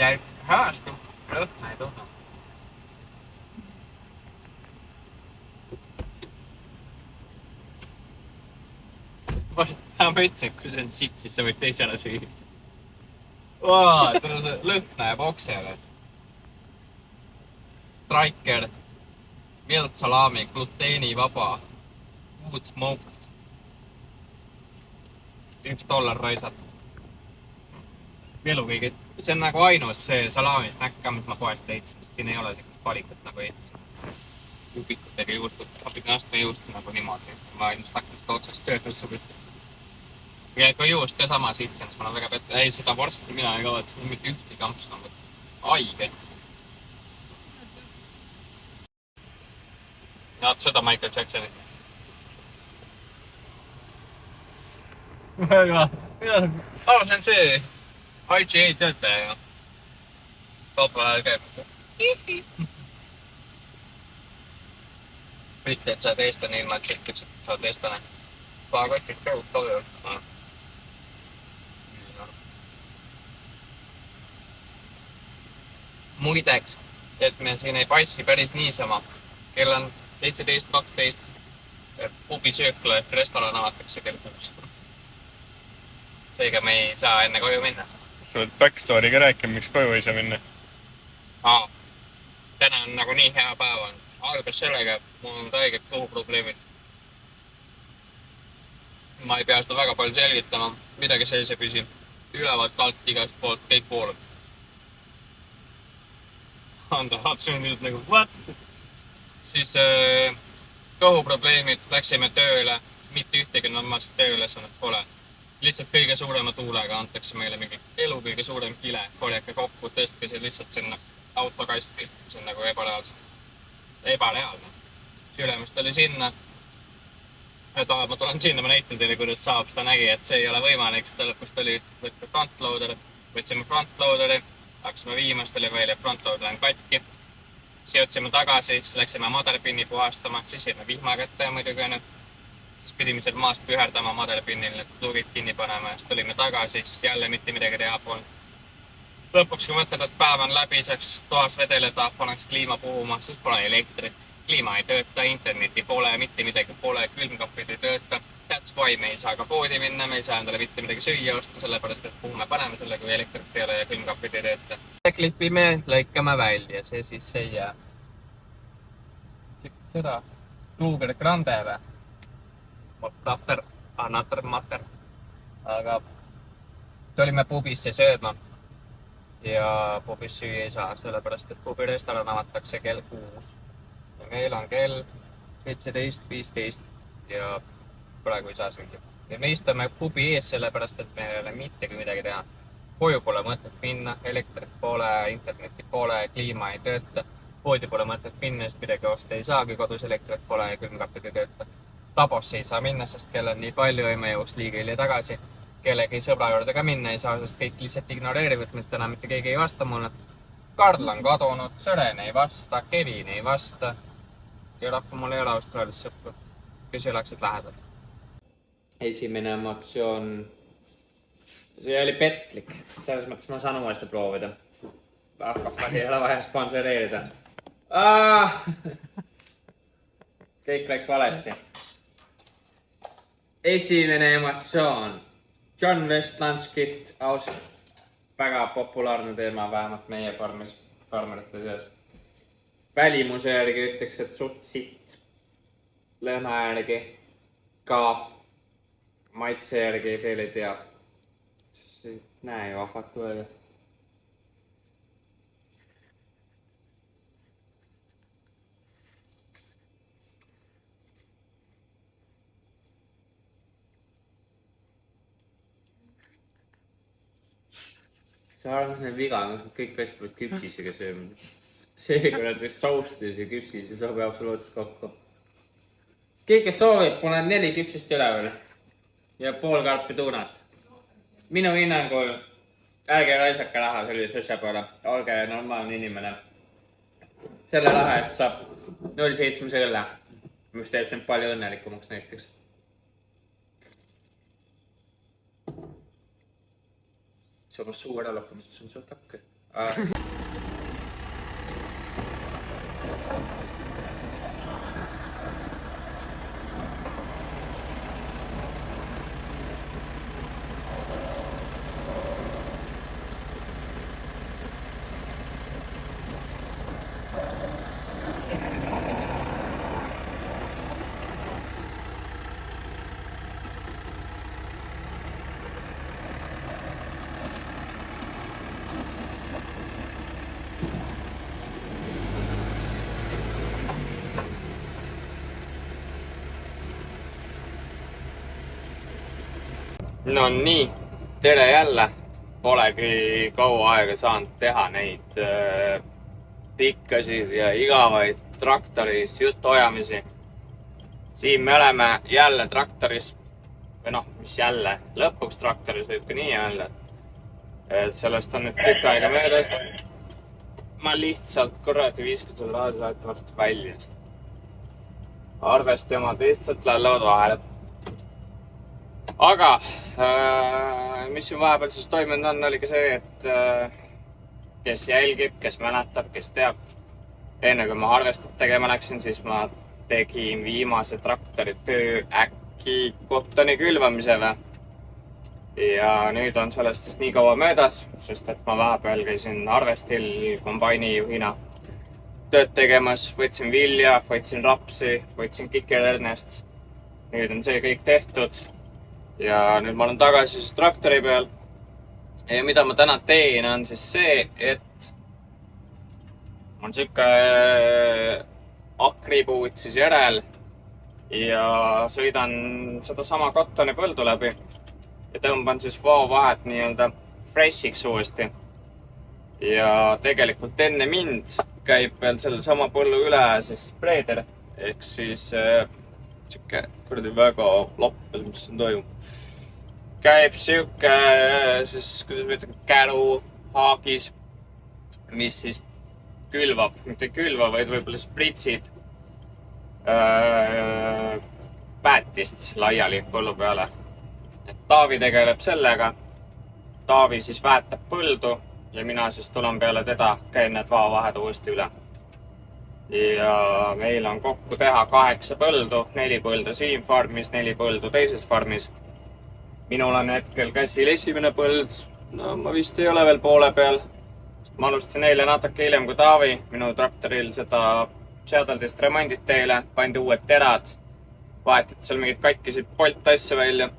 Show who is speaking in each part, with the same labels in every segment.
Speaker 1: jäi häästi. Lõhna ei tunne. Ma ütlesin, kui see on sitt, siis sa võid teisele süüa. Lõhna jääb oksele. Striker, viltsalami, gluteenivaba, wood smoked. $1 raisatud. Elu kõige. See on nagu ainus salami snäkk, mis ma poest leidsin, sest siin ei ole sellist valikut nagu Eestis. Jupikutega juustut, abiga astme juustu nagu niimoodi. Ma ilmselt hakkan seda otsast sööda subist. Ja ka juust ka sama siit, ma olen väga pette. Ei, seda vorsti mina ei kavatse, mitte ühtegi kampsu on haige. Ja, seda Michael Jacksoni. See on see IGA töötaja ju. Kaupal ajal käib. Ütle, et sa oled eestlane ilma, et ütleks, et sa oled eestlane. Paagotid kõud toidu. Muideks, et me siin ei passi päris niisama. Kell on 17.12. Pubisöökla ehk restoran avatakse kell 6. Seega me ei saa enne koju minna.
Speaker 2: Sa oled backstory'ga rääkima, miks koju ei saa minna?
Speaker 1: Täna on nagu nii hea päev on. Algas sellega, et mul on täieged kõhuprobleemid. Ma ei pea seda väga palju selgitama. Midagi sees ei püsi. Ülevalt alt igast poolt kõik pooled. Anda vaatasin nüüd nagu, what? Siis kõhuprobleemid, läksime tööle. Mitte ühtegi normaalset tööülesannet pole. Lihtsalt kõige suurema tuulega antakse meile mingi elu kõige suurem kile. Korjake kokku, tõstke see lihtsalt sinna autokasti. See on nagu ebareaalne. Sülemust oli sinna. Ma tulen sinna, ma näitan teile, kuidas saab. Ta nägi, et see ei ole võimalik. Siis ta lõpust oli, et võtke frontloader. Võtsime frontloaderi. Hakkasime viimast, oli välja frontloader on katki. Siis jõudsime tagasi, siis läksime motherpinni puhastama. Siis jäime vihma kätte muidugi on. Siis pidime seal maast püherdama motherpinnil, et lugid kinni panema. Siis tulime tagasi, siis jälle mitte midagi teha polnud. Lõpuks, kui mõtled, et päev on läbi, saaks toas vedeleda, paneks kliima puhuma, siis pole elektrit. Kliima ei tööta, interneti pole, mitte midagi pole, külmkapid ei tööta. That's why me ei saa ka poodi minna, me ei saa endale mitte midagi süüa osta, sellepärast, et kuhu me paneme selle, kui elektrit ei ole ja külmkapid ei tööta. Klipime, lõikame välja, see siis ei jää. Seda Kluger Grande või? Mater. Aga tulime pubisse sööma. Ja pubis süüa ei saa, sellepärast, et pubi restoran avatakse kell 6. Ja meil on kell 17.15 ja praegu ei saa süüa. Ja me istume pubi ees sellepärast, et meil ei ole mittegi midagi teha. Koju pole mõtet minna, elektrit pole, interneti pole, kliima ei tööta. Poodi pole mõtet minna, sest midagi osta ei saa, kui kodus elektrit pole ja külmkapid ei tööta. Tabosse ei saa minna, sest kell on nii palju ja me jõuaks liiga hilja tagasi. Kellegi sõbra juurde ka minna ei saa, sest kõik lihtsalt ignoreerivad, et täna mitte keegi ei vasta mulle. Karl on kadunud, Sõren ei vasta, Kevin ei vasta. Ja rahva mul ei ole Austraalias sõpru, kes elaksid lähedal. Esimene emotsioon. See oli petlik. Selles mõttes ma saan uuesti proovida. Ei ole vaja sponsoreerida. Kõik läks valesti. Esimene emotsioon. John West Lunch Kit, ausalt väga populaarne teema, vähemalt meie farmerite seas. Välimuse järgi ütleks, et suht sitt. Lõhna järgi ka maitse järgi veel ei tea. Näe ju ahvatu ööga. See arvamine viga on, et kõik asjad peavad küpsisega sööma. See, kui nad vist soustis ja küpsis ja sobi absoluutselt kokku. Kõik, kes soovib, panen 4 küpsist üleval ja pool karpi tuunat. Minu hinnangul ärge raisake raha sellise asja peale, olge normaalne inimene. Selle raha eest saab 0,7 õlle, mis teeb sind palju õnnelikumaks näiteks. See on suu ära lõppunud, see on suht hakke. No nii, tere jälle. Polegi kaua aega saanud teha neid pikkasid ja igavaid traktoris jutuajamisi. Siin me oleme jälle traktoris, või noh, mis jälle, lõpuks traktoris võib ka nii öelda. Et sellest on nüüd tükk aega möödas. Ma lihtsalt kuradi viskan selle raadiosaadet varsti välja. Arvesti omad lihtsalt lähevad vahele. Aga mis siin vahepeal siis toimunud on, oli ka see, et kes jälgib, kes mäletab, kes teab. Enne kui ma harvestat tegema läksin, siis ma tegin viimase traktori töö äkki kottoni külvamise või. Ja nüüd on sellest siis nii kaua möödas, sest et ma vahepeal käisin harvestil kombaini juhina tööd tegemas. Võtsin vilja, võtsin rapsi, võtsin kikerernest. Nüüd on see kõik tehtud. Ja nüüd ma olen tagasi siis traktori peal. Ja mida ma täna teen on siis see, et on siuke akripuut siis järel ja sõidan seda sama kottoni põldu läbi ja tõmban siis vaovahet nii-öelda freshiks uuesti. Ja tegelikult enne mind käib veel selle sama põllu üle siis spreeder ehk siis siuke kuradi väga lappes, mis siin toimub. Käib siuke siis, kuidas ma ütlen, käru haagis, mis siis külvab, mitte külva, vaid võib-olla spritsib päätist laiali põllu peale. Et Taavi tegeleb sellega. Taavi siis väetab põldu ja mina siis tulen peale teda, käin need vaovahed uuesti üle. Ja meil on kokku teha 8 põldu, 4 põldu siin farmis, 4 põldu teises farmis. Minul on hetkel käsil esimene põld, no ma vist ei ole veel poole peal. Ma alustasin eile natuke hiljem kui Taavi, minu traktoril seda seadeldist remonditi eile, pandi uued terad, vahetati seal mingid katkisid poltassi välja.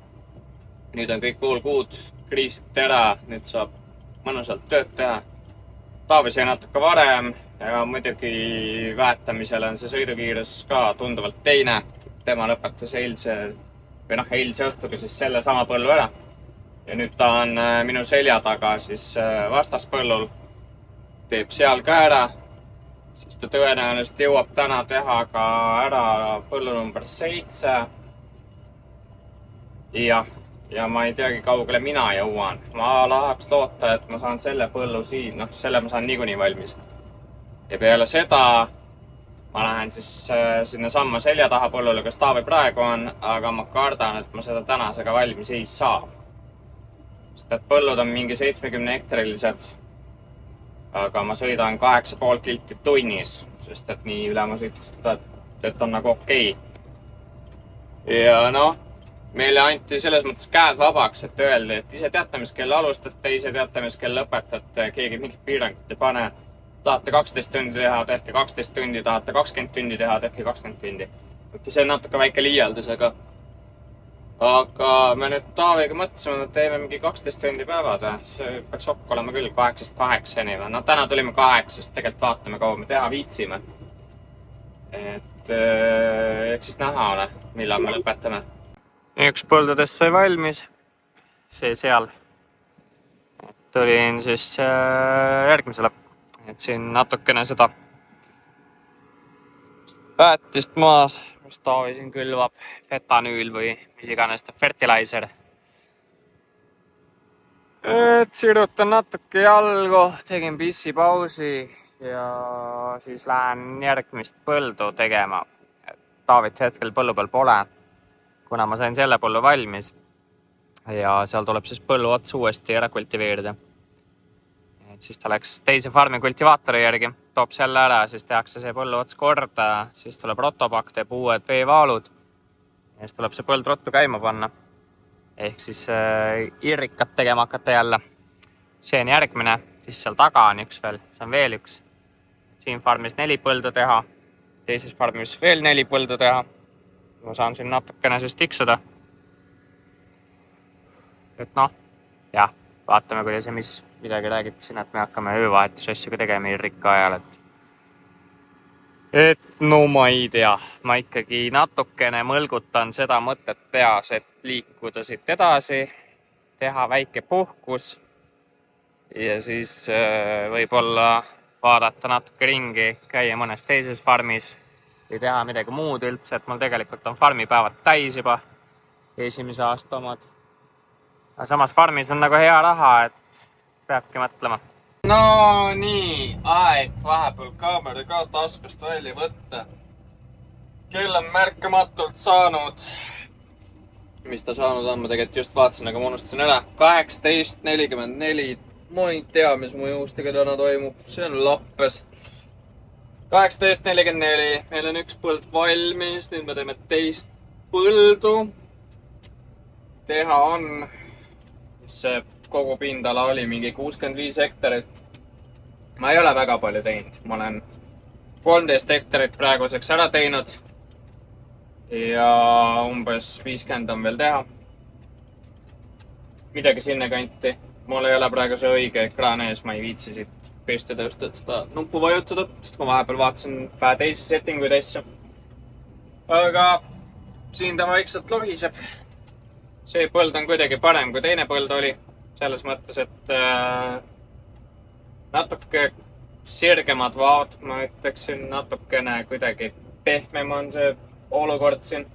Speaker 1: Nüüd on kõik all good, kriisid tera, nüüd saab mõnusalt tööd teha. Taavi sai natuke varem ja muidugi väetamisel on see sõidukiirus ka tunduvalt teine. Tema lõpetas eilse õhtuga siis selle sama põllu ära. Ja nüüd ta on minu selja taga siis vastaspõllul. Teeb seal ka ära, siis ta tõenäoliselt jõuab täna teha ka ära põllu number 7. Ja ma ei teagi, kaugele mina jõuan. Ma tahaks loota, et ma saan selle põllu siin, selle ma saan niikuinii valmis. Ja peale seda ma lähen siis sinna samma selja taha põllule, kus Taavi praegu on, aga ma kardan, et ma seda tänasega valmis ei saa. Sest et põllud on mingi 70 hektarilised, aga ma sõidan 8,5 kilti tunnis, sest et nii üle ma sõitsin, et on nagu okei. Ja noh, meile anti selles mõttes käed vabaks, et öeldi, et ise teate, mis kell alustate, ise teate, mis kell lõpetate, keegi mingit piirangut ei pane. Tahate 12 tundi teha, tehke 12 tundi, tahate 20 tundi teha, tehke 20 tundi. See on natuke väike liialdus, aga me nüüd Taaviga mõtlesime, et teeme mingi 12 tundi päevad. See peaks okk olema küll 8-8. No täna tulime 8, tegelikult vaatame, kaua me teha viitsime. Et eks siis näha ole, millal me lõpetame. Üks põldudest sai valmis, see seal. Tulin siis järgmisele. Et siin natukene seda päätist maas, mis Taavi siin külvab, fetanüül või mis iganes ta fertilizer. Et sirutan natuke jalgu, tegin pissipausi ja siis lähen järgmist põldu tegema. Taavit hetkel põllu peal pole, kuna ma sain selle põllu valmis ja seal tuleb siis põllu ots uuesti ära kultiveerida. et siis ta läks teise farmi kultivaatori järgi, toob selle ära, siis tehakse see põllu ots korda, siis tuleb rotopakk, teeb uued veevaalud ja siis tuleb see põld ruttu käima panna. Ehk siis irrikat tegema hakata jälle. See on järgmine, siis seal taga on üks veel, see on veel üks. Siin farmis 4 põldu teha, teises farmis veel 4 põldu teha. Ma saan siin natukene siis tiksuda. Et noh, jah, vaatame, kuidas ja mis midagi räägiti siin, et me hakkame öövahetusasju ka tegema irrika ajal, et no ma ei tea, ma ikkagi natukene mõlgutan seda mõtet peas, et liikuda siit edasi, teha väike puhkus ja siis võib-olla vaadata natuke ringi, käia mõnes teises farmis või teha midagi muud üldse, et mul tegelikult on farmipäevad täis juba, esimese aasta omad. Aga samas farmis on nagu hea raha, et peabki mõtlema. No nii, aeg vahepeal kaamera ka taskust välja võtta. Kell on märkamatult saanud. Mis ta saanud on, ma tegelikult just vaatasin, aga ma unustasin ära. 18.44. Ma ei tea, mis mu juustega täna toimub. See on lappes. 18.44. Meil on üks põld valmis. Nüüd me teeme teist põldu. Teha on... See kogu pindala oli mingi 65 hektarit. Ma ei ole väga palju teinud. Ma olen 13 hektarit praeguseks ära teinud. Ja umbes 50 on veel teha. Midagi sinna kanti. Mul ei ole praegu see õige ekraan ees, ma ei viitsi siit püsti tõusta, et seda nuppu vajutada, sest ma vahepeal vaatasin vähe teisi settinguid asju. Aga siin ta vaikselt lohiseb. See põld on kuidagi parem kui teine põld oli. Selles mõttes, et natuke sirgemad vaad, ma ütleksin, natukene kuidagi pehmem on see olukord siin.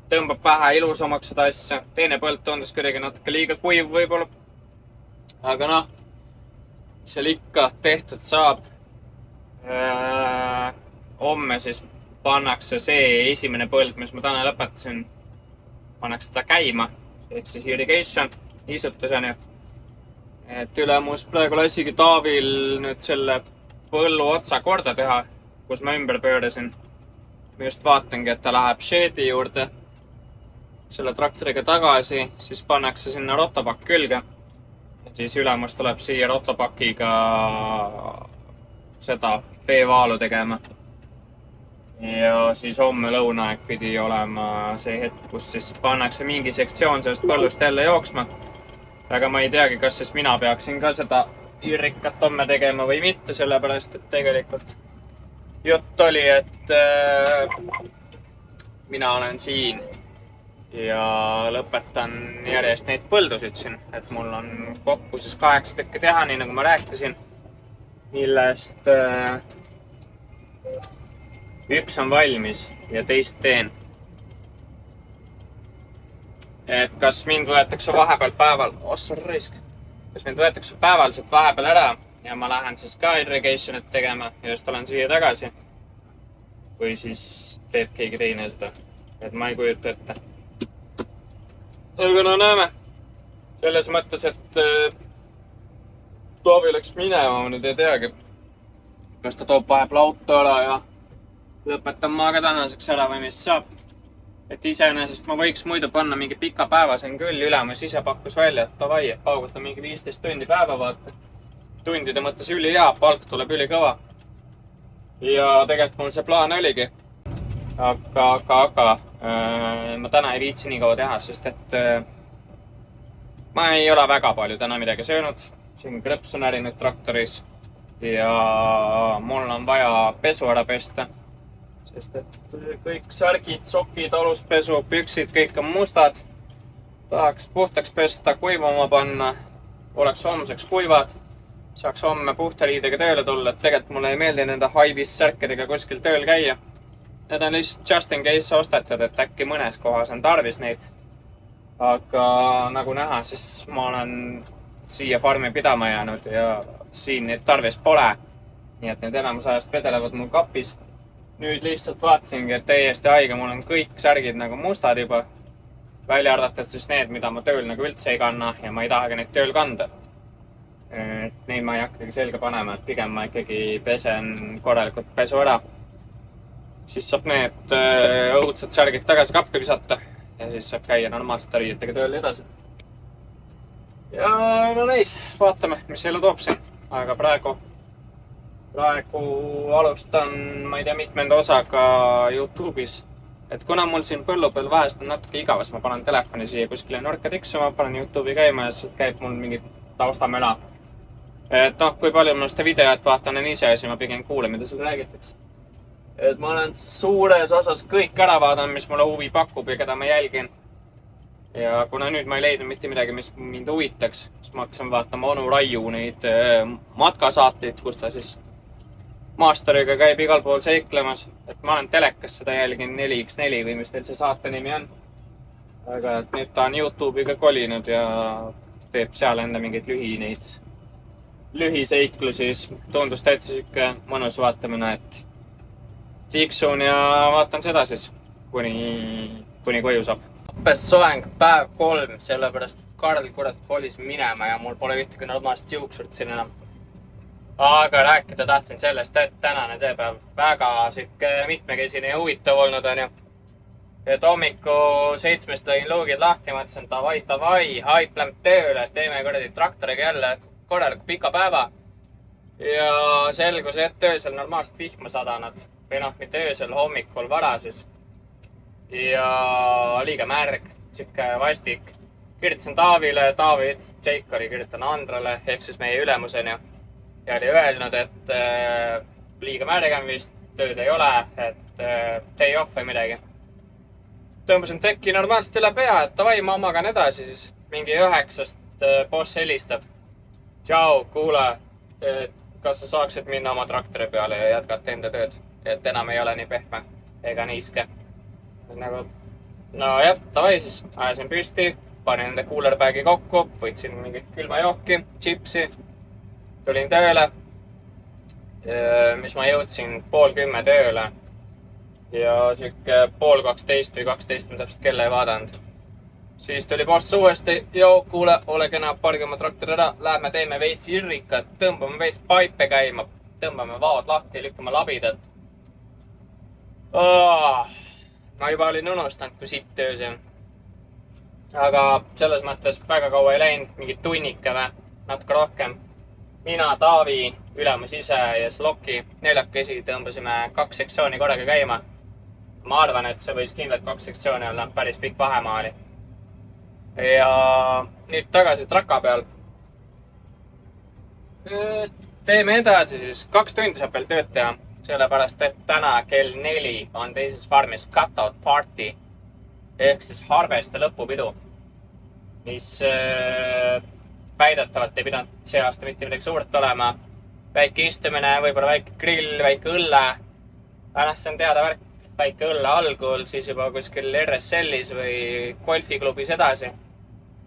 Speaker 1: Tõmbab vähe ilusamaks seda asja. Teine põld tundus kuidagi natuke liiga kuiv võib-olla. Aga noh, seal ikka tehtud saab. Homme siis pannakse see esimene põld, mis ma täna lõpetasin. Pannakse ta käima, ehk siis irrigation, isutuseni. Et ülemus praegu lasigi Taavil nüüd selle põllu otsa korda teha, kus ma ümber pöörasin. Ma just vaatangi, et ta läheb sheedi juurde selle traktoriga tagasi, siis pannakse sinna rotopakk külge. Siis ülemus tuleb siia rotopakiga seda veevaalu tegema. Ja siis homme lõunaaeg pidi olema see hetk, kus siis pannakse mingi sektsioon sellest põllust jälle jooksma. Aga ma ei teagi, kas siis mina peaksin ka seda irrikat homme tegema või mitte, sellepärast, et tegelikult jutt oli, et mina olen siin ja lõpetan järjest neid põldusid siin, et mul on kokku siis 8 tükki teha, nii nagu ma rääkisin, millest üks on valmis ja teist teen. Et kas mind võetakse vahepeal päeval, kas mind võetakse päevaliselt vahepeal ära ja ma lähen siis ka irrigationit tegema ja just olen siia tagasi või siis teeb keegi teine seda, et ma ei kujuta ette. Aga no näeme. Selles mõttes, et Taavi läks minema, ma nüüd ei teagi. Kas ta toob vahepeal auto ära ja lõpetan ma ka tänaseks ära või mis saab. Et iseenesest ma võiks muidu panna mingi pika päeva siin küll, ülemus ise pakkus välja, et davai, et pauguta mingi 15 tundi päeva vaata. Tundide mõttes üli hea, palk tuleb üli kõva. Ja tegelikult mul see plaan oligi. Aga ma täna ei viitsi nii kaua teha, sest et ma ei ole väga palju täna midagi söönud. Siin krõps on ärinud traktoris ja mul on vaja pesu ära pesta. Sest et kõik särgid, sokid, aluspesu, püksid, kõik on mustad. Tahaks puhtaks pesta, kuivama panna, oleks homseks kuivad. Saaks homme puhta liidega tööle tulla, et tegelikult mulle ei meeldi nende high-vis särkidega kuskil tööl käia. Need on lihtsalt just in case ostetud, et äkki mõnes kohas on tarvis neid. Aga nagu näha, siis ma olen siia farmi pidama jäänud ja siin neid tarvis pole. Nii et need enamus ajast vedelevad mul kapis. Nüüd lihtsalt vaatasingi, et täiesti haige, mul on kõik särgid nagu mustad juba. Välja arvatud siis need, mida ma tööl nagu üldse ei kanna ja ma ei tahagi neid tööl kanda. Neid ma ei hakkagi selga panema, et pigem ma ikkagi pesen korralikult pesu ära. Siis saab need õudsed särgid tagasi kappi visata ja siis saab käia normaalsete riietega tööl edasi. Ja no neis, vaatame, mis elu toob siin. Aga praegu alustan, ma ei tea, mitmenda osaga YouTube'is. Et kuna mul siin põllu peal vahest on natuke igavas, ma panen telefoni siia kuskile nurka tiksuma, panen YouTube'i käima ja siis käib mul mingi taustamöla. Et noh, kui palju ma seda videot vaatan on ise, siis ma pigem kuulen, mida seal räägitakse. Et ma olen suures osas kõik ära vaadanud, mis mulle huvi pakub ja keda ma jälgin. Ja kuna nüüd ma ei leidnud mitte midagi, mis mind huvitaks, siis ma hakkasin vaatama onu Raiu neid matkasaateid, kus ta siis maasteriga käib igal pool seiklemas. Et ma olen telekas seda jälgin 4x4 või mis teil see saate nimi on. Aga et nüüd ta on YouTube'iga kolinud ja teeb seal enda mingeid lühiseiklusi. Tundus täitsa siuke mõnus vaatamine, et tiksun ja vaatan seda siis, kuni koju saab. Õppes soeng päev 3, sellepärast et Karl kurat kolis minema ja mul pole ühtegi normaalset juuksurt siin enam. Aga rääkida tahtsin sellest, et tänane tööpäev väga mitmekesine ja huvitav olnud on ju. Et hommiku 7 lõin luugid lahti ja mõtlesin, davai, haipleme tööle, teeme kuradi traktoriga jälle korraliku pika päeva. Ja selgus, et öösel normaalselt vihma sadanud. Või noh, mitte öösel, hommikul vara siis. Ja liiga märg, siuke vastik. Kirjutasin Taavile, Taavi ütles, et Jake oli kirjutanud Andrale, ehk siis meie ülemuseni. Ja oli öelnud, et liiga märg on vist, tööd ei ole, et day off või midagi. Tõmbasin tekki normaalselt üle pea, et davai, ma magan edasi siis. Mingi 9-st boss helistab. Tšau, kuule, kas sa saaksid minna oma traktori peale ja jätkata enda tööd? Et enam ei ole nii pehme ega niiske. Nagu, no jah, davai siis. Ajasin püsti, panin enda coolerbagi kokku, võtsin mingit külma jooki, chipsi. Tulin tööle, mis ma jõudsin 9:30 tööle. Ja siuke 11:30 või 12 ma täpselt kella ei vaadanud. Siis tuli boss uuesti, kuule, ole kena, pargi oma traktori ära, lähme teeme veits irrikat, tõmbame veits paipe käima, tõmbame vaod lahti, lükkame labidat. Ma juba olin unustanud, kui sitt töö see on. Aga selles mõttes väga kaua ei läinud, mingi tunnike või, natuke rohkem. Mina, Taavi, ülemus ise ja Sloki 4 tõmbasime 2 sektsiooni korraga käima. Ma arvan, et see võis kindlalt 2 sektsiooni olla päris pikk vahemaali. Ja nüüd tagasi traka peal. Teeme edasi siis, 2 tundi saab veel tööd teha. Sellepärast, et täna kell 4 on teises farmis cut-out party. Ehk siis harveste lõpupidu. Mis väidetavalt ei pidanud see aasta mitte midagi suurt olema. Väike istumine, võib-olla väike grill, väike õlle. See on teada värk, väike õlle algul, siis juba kuskil RSL-is või golfiklubis edasi.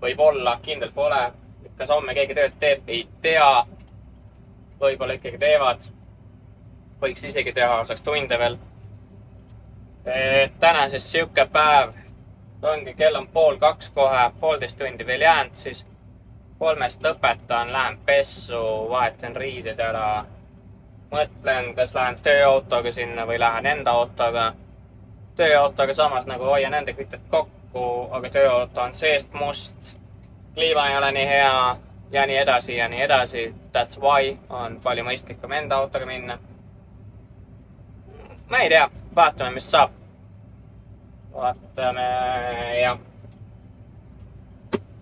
Speaker 1: Võib-olla, kindel pole. Kas homme keegi tööd teeb, ei tea. Võib-olla ikkagi teevad. Võiks isegi teha, saaks tunde veel. Täna siis siuke päev. Ongi, kell on 1:30 kohe, 1,5 tundi veel jäänud siis. 3-st lõpetan, lähen pessu, vahetan riided ära. Mõtlen, kas lähen tööautoga sinna või lähen enda autoga. Tööautoga samas nagu hoian enda kütet kokku, aga tööauto on seest must. Kliima ei ole nii hea ja nii edasi ja nii edasi. That's why on palju mõistlikum enda autoga minna. Ma ei tea, vaatame, mis saab. Vaatame, jah.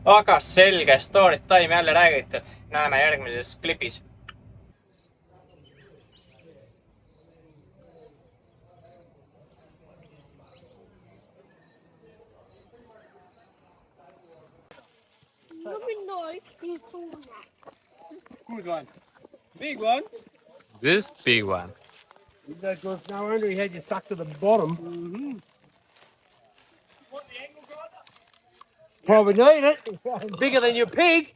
Speaker 1: Aga selge, story time jälle räägitud. Näeme järgmises klipis.
Speaker 3: Good one. Big one.
Speaker 1: This big one.
Speaker 3: That goes now under your head, you suck to the bottom. Probably need it. Bigger than your pig.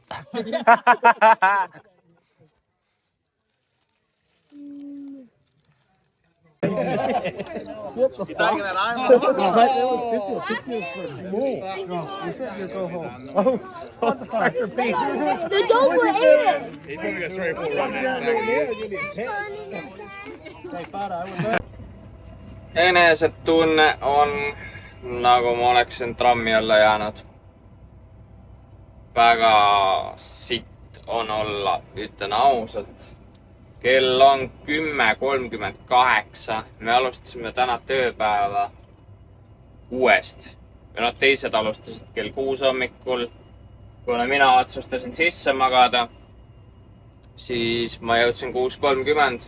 Speaker 3: What the fuck? No, mate, they were 50 or 60 for more. No, you said you'd go home. Oh, I'm sorry, it's a big.
Speaker 4: The dog will eat it.
Speaker 2: He's going to go straight for a run now.
Speaker 1: Enesetunne on nagu ma oleksin trammi alla jäänud. Väga sitt on olla, ütlen ausalt. Kell on 10:38. Me alustasime täna tööpäeva 6. Ja teised alustasid kell 6 hommikul. Kuna mina otsustasin sisse magada, siis ma jõudsin 6:30.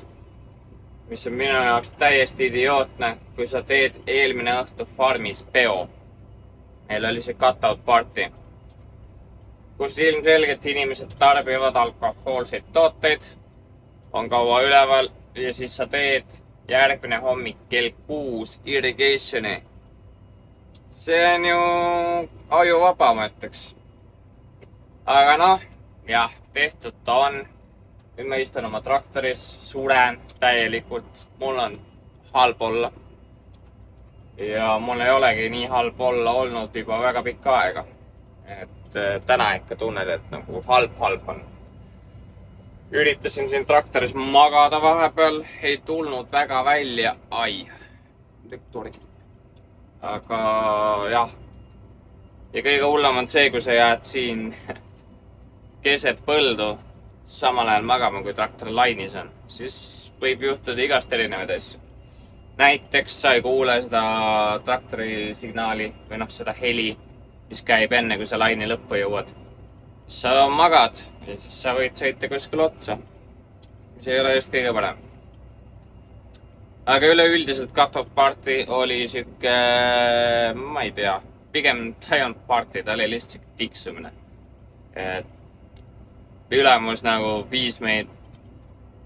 Speaker 1: Mis on minu jaoks täiesti idiootne, kui sa teed eelmine õhtu farmis peo. Meil oli see cut-out party, kus ilmselgelt inimesed tarbivad alkohoolseid tooteid, on kaua üleval ja siis sa teed järgmine hommik kell 6 irrigationi. See on ju ajuvaba, ma ütleks. Aga noh, jah, tehtud ta on. Nüüd ma istun oma traktoris, suren täielikult, mul on halb olla. Ja mul ei olegi nii halb olla olnud juba väga pikka aega. Et täna ikka tunned, et nagu halb on. Üritasin siin traktoris magada vahepeal, ei tulnud väga välja. Ai, tuli. Aga jah. Ja kõige hullem on see, kui sa jääd siin keset põldu samal ajal magama, kui traktor lainis on, siis võib juhtuda igast erinevaid asju. Näiteks sa ei kuule seda traktori signaali või seda heli, mis käib enne, kui sa laini lõppu jõuad. Sa magad ja siis sa võid sõita kuskil otsa, mis ei ole just kõige parem. Aga üleüldiselt cut-out party oli siuke, ma ei tea, pigem ta ei olnud party, ta oli lihtsalt tiksumine. Ülemus nagu viis meid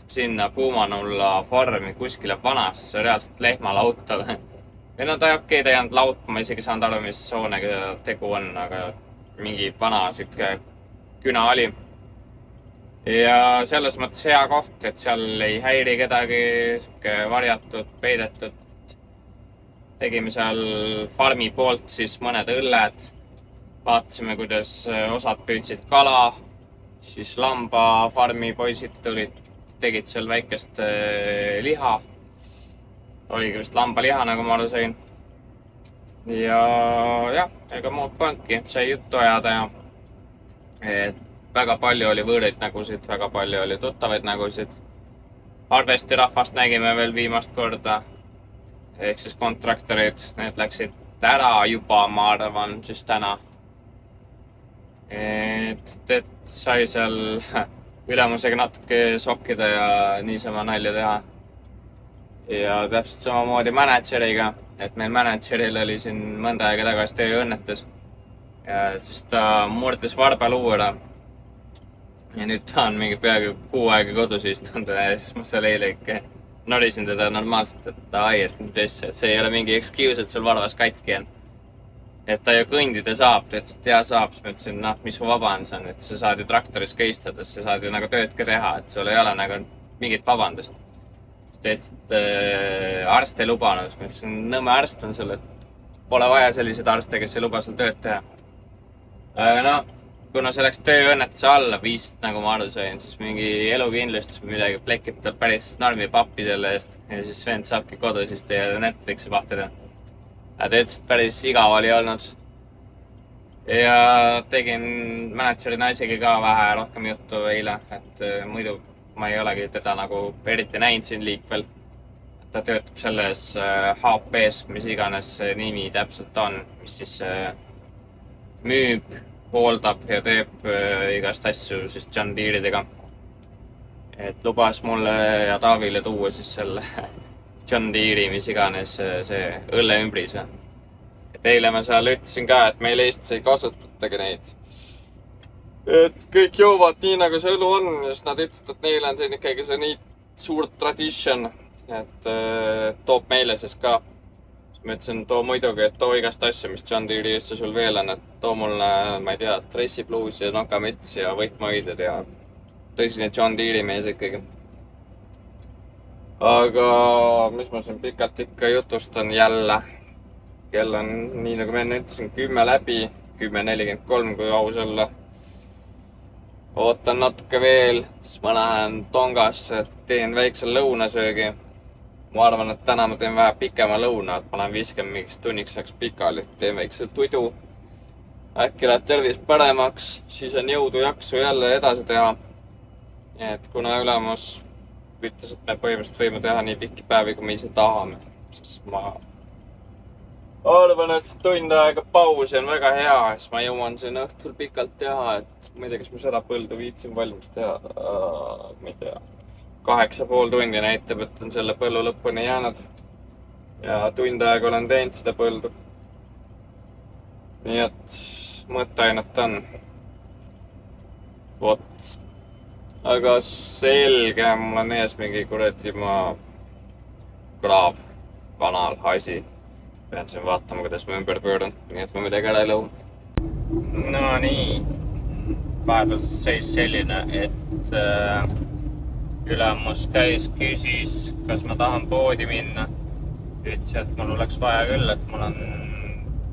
Speaker 1: sinna Puumanulla farmi kuskile vanasse, reaalselt lehmalauta. Või no ta ei jäänud laut, ma isegi saanud aru, mis soonega tegu on, aga mingi vana siuke küna oli. Ja selles mõttes hea koht, et seal ei häiri kedagi, siuke varjatud, peidetud. Tegime seal farmi poolt siis mõned õlled. Vaatasime, kuidas osad püüdsid kala. Siis lamba farmi poisid tegid seal väikest liha. Oligi vist lambaliha, nagu ma aru sain. Ja jah, ega muud polnudki, sai juttu ajada ja väga palju oli võõraid nägusid, väga palju oli tuttavaid nägusid. Harvesti rahvast nägime veel viimast korda. Ehk siis kontraktorid, need läksid ära juba, ma arvan, siis täna. Et sai seal ülemusega natuke sokkida ja niisama nalja teha. Ja täpselt samamoodi manager'iga, et meil manager'il oli siin mõnda aega tagasi tööõnnetus. Ja siis ta murdis varbaluu ära. Ja nüüd ta on mingi peaaegu 6 aega kodus istunud ja siis ma seal eile ikka norisin teda normaalselt, et see ei ole mingi excuse, et sul varvas katki on. Et ta ju kõndida saab, et ja saab, siis ma ütlesin, mis su vabandus on, et sa saad ju traktoris ka istuda, sa saad ju nagu tööd ka teha, et sul ei ole nagu mingit vabandust. Siis ta ütles, et arst ei lubanud, siis ma ütlesin, nõmme arst on sul, et pole vaja selliseid arste, kes ei luba sul tööd teha. Aga kuna see läks tööõnnetuse alla vist, nagu ma aru sain, siis mingi elukindlustus midagi plekib tal päris narmi pappi selle eest ja siis vend saabki kodus istuda ja Netflixi vahtida. Ta ütles, et päris igav oli olnud. Ja tegin manageri naisegi ka vähe rohkem juttu eile, et muidu ma ei olegi teda nagu eriti näinud siin liikvel. Ta töötab selles HP-s, mis iganes see nimi täpselt on, mis siis müüb, hooldab ja teeb igast asju siis John Deere'idega. Et lubas mulle ja Taavile tuua siis selle John Deere'i, mis iganes see õlleümbris. Et eile ma seal ütlesin ka, et meil Eestis ei kasutatagi neid. Et kõik joovad nii, nagu see õlu on ja siis nad ütlesid, et neil on siin ikkagi see nii suur tradition, et toob meile siis ka. Ma ütlesin, too muidugi, et too igast asja, mis John Deere'i eest sul veel on, et too mulle, ma ei tea, dressipluus ja nokamüts ja võtmahoidjad ja tõsine John Deere'i mees ikkagi. aga mis ma siin pikalt ikka jutustan jälle. Kell on, nii nagu ma enne ütlesin, 10 läbi, 10:43, kui aus olla. Ootan natuke veel, siis ma lähen Tongasse, teen väikse lõunasöögi. Ma arvan, et täna ma teen vähe pikema lõuna, et ma lähen 50 mingiks tunniks ajaks pikali, teen väikse tudu. Äkki läheb tervis paremaks, siis on jõudu jaksu jälle edasi teha. Et kuna ülemus ütles, et me põhimõtteliselt võime teha nii pikki päevi, kui me ise tahame, sest ma arvan, et see tund aega pausi on väga hea, siis ma jõuan siin õhtul pikalt teha, et ma ei tea, kas ma seda põldu viitsin valmis teha, ma ei tea. 8,5 tundi näitab, et on selle põllu lõpuni jäänud ja tund aega olen teinud seda põldu. Nii et mõtteainet on. Vot. Aga selge, mul on ees mingi kuradi kraav, kanal, asi. Pean siin vaatama, kuidas ma ümber pööran, nii et ma midagi ära ei lõu. No nii. Vahepeal seis selline, et ülemus käis, küsis, kas ma tahan poodi minna. Ütles, et mul oleks vaja küll, et mul on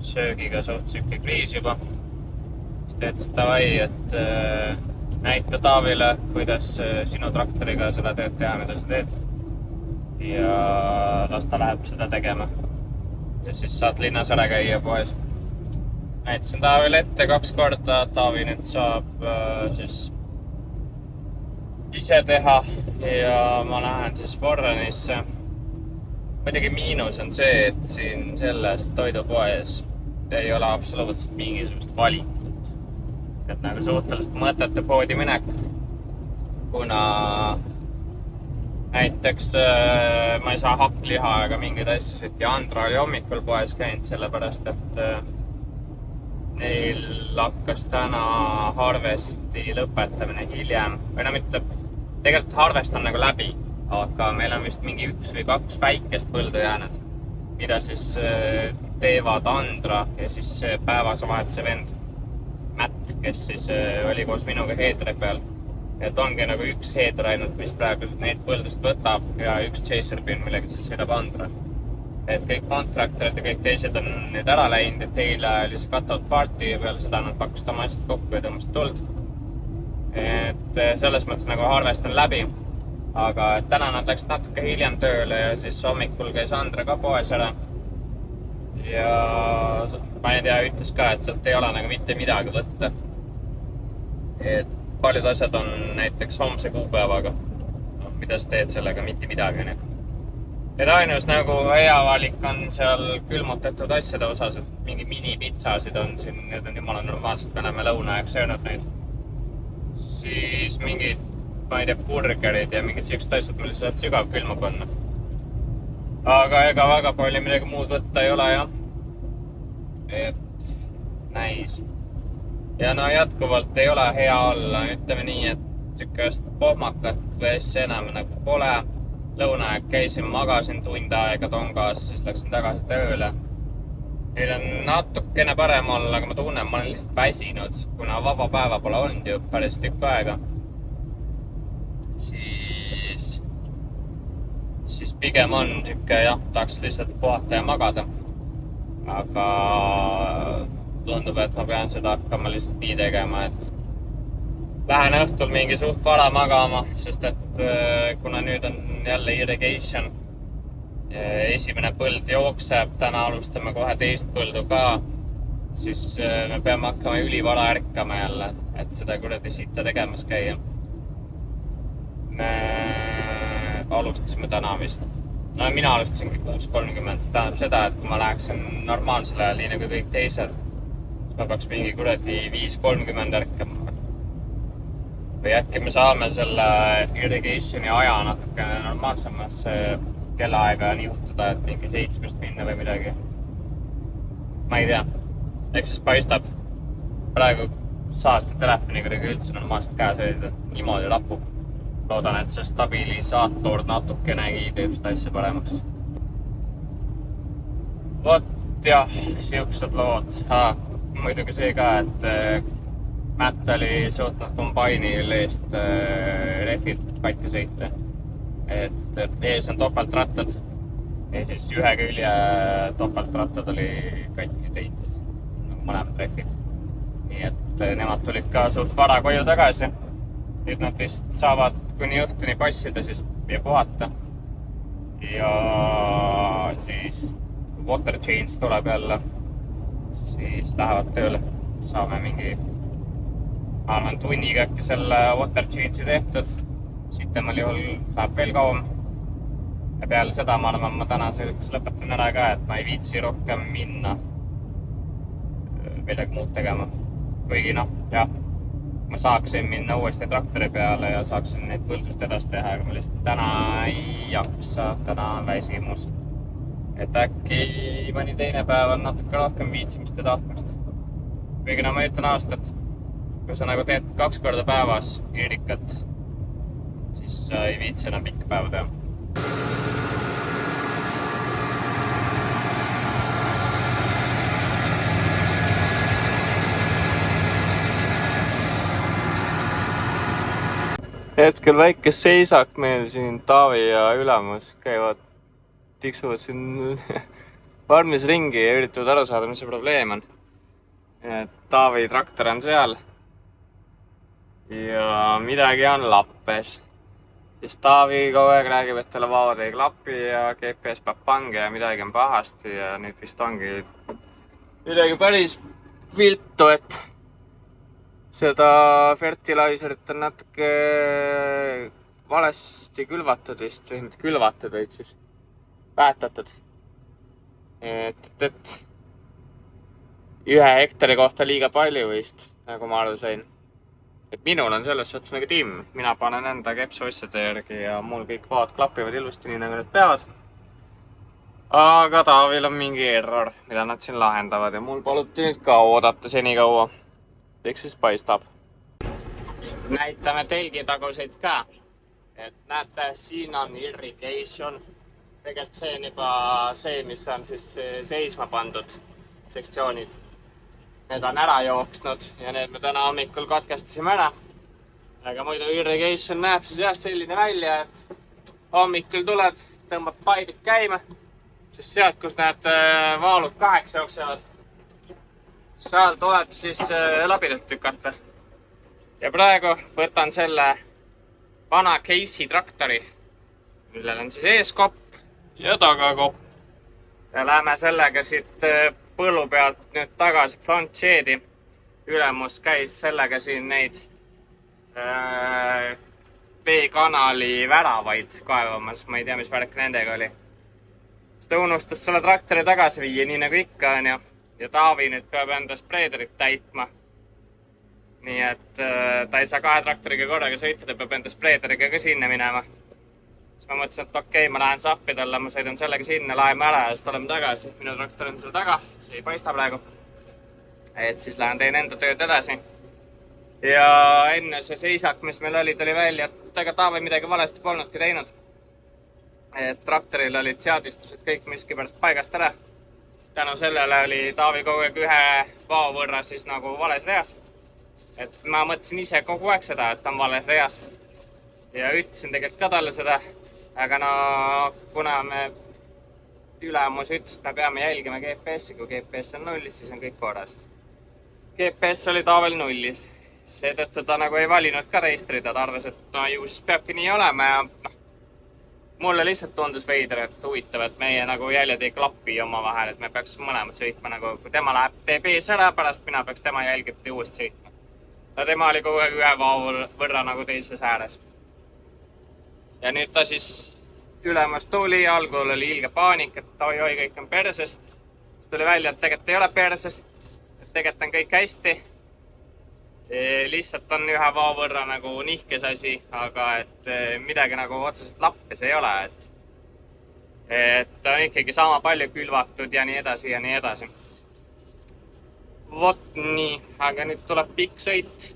Speaker 1: söögiga suht siuke kriis juba. Siis ta ütles, davai, et näita Taavile, kuidas sinu traktoriga seda tööd teha, mida sa teed. Ja las ta läheb seda tegema. Ja siis saad linnas ära käia poes. Näitasin Taavile ette 2 korda, Taavi nüüd saab siis ise teha ja ma lähen siis Warrenisse. Muidugi miinus on see, et siin selles toidupoes ei ole absoluutselt mingisugust valikut. Et nagu suhteliselt mõtete poodi minek, kuna näiteks ma ei saa hakkliha ega mingeid asjasid ja Andra oli hommikul poes käinud, sellepärast et neil hakkas täna harvesti lõpetamine hiljem. Või no mitte, tegelikult harvest on nagu läbi, aga meil on vist mingi 1 või 2 väikest põldu jäänud, mida siis teevad Andra ja siis päevase vahetuse vend Matt, kes siis oli koos minuga heedri peal. Et ongi nagu 1 heeder ainult, mis praegu neid põldusid võtab ja 1 chaserbin, millega siis sõidab Andra. Et kõik kontraktorid ja kõik teised on nüüd ära läinud, et eile oli see cut-out party ja peale seda nad pakkusid oma asjad kokku ja tõmbasid tuld. Et selles mõttes nagu harvest on läbi, aga täna nad läksid natuke hiljem tööle ja siis hommikul käis Andra ka poes ära. Ja ma ei tea, ütles ka, et sealt ei ole nagu mitte midagi võtta. Et paljud asjad on näiteks homse kuupäevaga, mida sa teed sellega, mitte midagi. Et ainus nagu hea valik on seal külmutatud asjade osas, et mingi minipitsasid on siin, need on jumala normaalselt, me oleme lõunaaeg söönud neid. Siis mingid, ma ei tea, burgerid ja mingid siuksed asjad, mille sa saad sügav külma panna. Aga ega väga palju midagi muud võtta ei ole, jah. Et näis. Ja no jätkuvalt ei ole hea olla, ütleme nii, et sükest pohmakat või asja enam nagu pole. Lõunaaeg käisin, magasin tund aega Tongas, siis läksin tagasi tööle. Meil on natukene parem olla, aga ma tunnen, ma olen lihtsalt väsinud, kuna vaba päeva pole olnud ju päris tükk aega. Siis pigem on siuke, jah, tahaks lihtsalt puhata ja magada. Aga tundub, et ma pean seda hakkama lihtsalt nii tegema, et lähen õhtul mingi suht vara magama, sest et kuna nüüd on jälle irrigation, esimene põld jookseb, täna alustame kohe teist põldu ka, siis me peame hakkama ülivara ärkama jälle, et seda kuradi sitta tegemas käia. Me alustasime täna vist. No mina alustasingi 6:30, see tähendab seda, et kui ma läheksin normaalsele nii nagu kõik teised, siis ma peaks mingi kuradi 5:30 ärkama. Või äkki me saame selle irrigationi aja natuke normaalsemasse kellaaega nihutada, et mingi 7 minna või midagi. Ma ei tea, eks siis paistab. Praegu saast telefoni kuidagi üldse normaalselt käes hoida, niimoodi rapub. Loodan, et see stabilisaator natukenegi teeb seda asja paremaks. Vot jah, siuksed lood. Muidugi see ka, et Matt oli suutnud kombainil eest refilt katki sõita. et ees on topeltrattad. Siis ühe külje topeltrattad oli katki teinud, nagu mõlemad rehvid. Nii et nemad tulid ka suht vara koju tagasi. Nüüd nad vist saavad kuni õhtuni passida siis ja puhata. Ja siis kui water change tuleb jälle, siis lähevad tööle. Saame mingi annan tunniga äkki selle water change'i tehtud. Sitemal juhul läheb veel kauem. Ja peale seda ma arvan, ma täna selgus lõpetan ära ka, et ma ei viitsi rohkem minna midagi muud tegema. Kuigi jah, ma saaksin minna uuesti traktori peale ja saaksin neid põldust edasi teha, aga ma lihtsalt täna ei jaksa, täna on väsimus. Et äkki mõni teine päev on natuke rohkem viitsimist ja tahtmist. Kuigi ma ütlen aastat, kui sa nagu teed 2 korda päevas irikat, siis sa ei viitsi enam pikka päeva teha. Hetkel väike seisak meil siin Taavi ja Ülemus käivad, tiksuvad siin farmis ringi ja üritavad aru saada, mis see probleem on. Taavi traktor on seal ja midagi on lappes. Siis Taavi kogu aeg räägib, et talle vaavad ei klapi ja GPS peab pange ja midagi on pahasti ja nüüd vist ongi midagi päris viltu, et seda fertilizerit on natuke valesti külvatud vist, või mitte külvatud, vaid siis päätatud. Et 1 hektari kohta liiga palju vist, nagu ma aru sain. Et minul on selles suhtes nagu timm. Mina panen enda kepsuasjade järgi ja mul kõik vaad klapivad ilusti nii, nagu need peavad. Aga Taavil on mingi error, mida nad siin lahendavad ja mul paluti nüüd ka oodata senikaua. Eks siis paistab. Näitame telgitaguseid ka. Et näete, siin on irrigation. Tegelikult see on juba see, mis on siis seisma pandud sektsioonid. Need on ära jooksnud ja need me täna hommikul katkestasime ära. Aga muidu irrigation näeb siis jah selline välja, et hommikul tuled, tõmbad paibid käima. Siis sealt, kus need vaalud 8 jooksevad, seal tuleb siis labidat lükata. Ja praegu võtan selle vana Casey traktori, millel on siis eeskopp ja tagakopp. Ja läheme sellega siit põllu pealt nüüd tagasi front shed'i. Ülemus käis sellega siin neid veekanali väravaid kaevamas. Ma ei tea, mis värk nendega oli. Siis ta unustas selle traktori tagasi viia, nii nagu ikka on ju. Ja Taavi nüüd peab enda spreederit täitma. Nii et ta ei saa 2 traktoriga korraga sõita, ta peab enda spreederiga ka sinna minema. Siis ma mõtlesin, et okei, ma lähen sappi talle, ma sõidan sellega sinna, laeme ära ja siis tuleme tagasi. Minu traktor on seal taga, see ei paista praegu. Et siis lähen teen enda tööd edasi. Ja enne see seisak, mis meil oli välja, et ega Taavi midagi valesti polnudki teinud. Et traktoril olid seadistused kõik miskipärast paigast ära. Tänu sellele oli Taavi kogu aeg 1 vao võrra siis nagu vales reas. Et ma mõtlesin ise kogu aeg seda, et ta on vales reas. Ja ütlesin tegelikult ka talle seda. Aga kuna me Ülemus ütles, et me peame jälgima GPS-i, kui GPS on nullis, siis on kõik korras. GPS oli Taavil nullis. Seetõttu ta nagu ei valinud ka teist rida, ta arvas, et ju siis peabki nii olema ja mulle lihtsalt tundus veider, et huvitav, et meie nagu jäljed ei klapi oma vahel, et me peaks mõlemad sõitma nagu, kui tema läheb teeb ees ära, pärast mina peaks tema jälgiti uuesti sõitma. Ja tema oli kogu aeg 1 vao võrra nagu teises ääres. Ja nüüd ta siis Ülemus tuli, algul oli ilge paanik, et oi, kõik on perses. Siis tuli välja, et tegelikult ei ole perses, et tegelikult on kõik hästi. Lihtsalt on 1 vao võrra nagu nihkes asi, aga et midagi nagu otseselt lappes ei ole. Et on ikkagi sama palju külvatud ja nii edasi ja nii edasi. Vot nii, aga nüüd tuleb pikk sõit,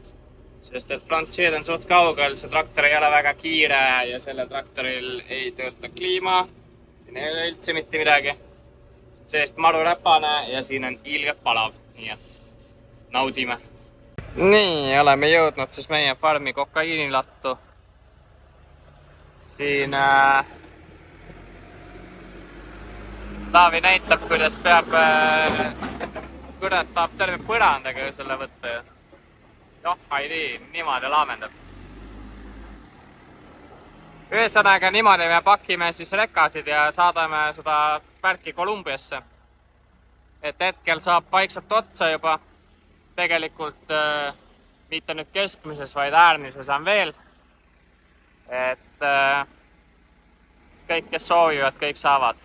Speaker 1: sest et front shed on suht kaugel, see traktor ei ole väga kiire ja selle traktoril ei tööta kliima. Siin ei ole üldse mitte midagi. Seest maru räpane ja siin on ilgelt palav, nii et naudime. Nii, oleme jõudnud siis meie farmi kokaiinilattu. siin Taavi näitab, kuidas peab kurat tahab terve põrandaga selle võtta ja noh, ei tea, niimoodi laamendab. Ühesõnaga niimoodi me pakime siis rekasid ja saadame seda värki Kolumbiasse. Et hetkel saab vaikselt otsa juba. Tegelikult mitte nüüd keskmises, vaid äärmises on veel. Et kõik, kes soovivad, kõik saavad.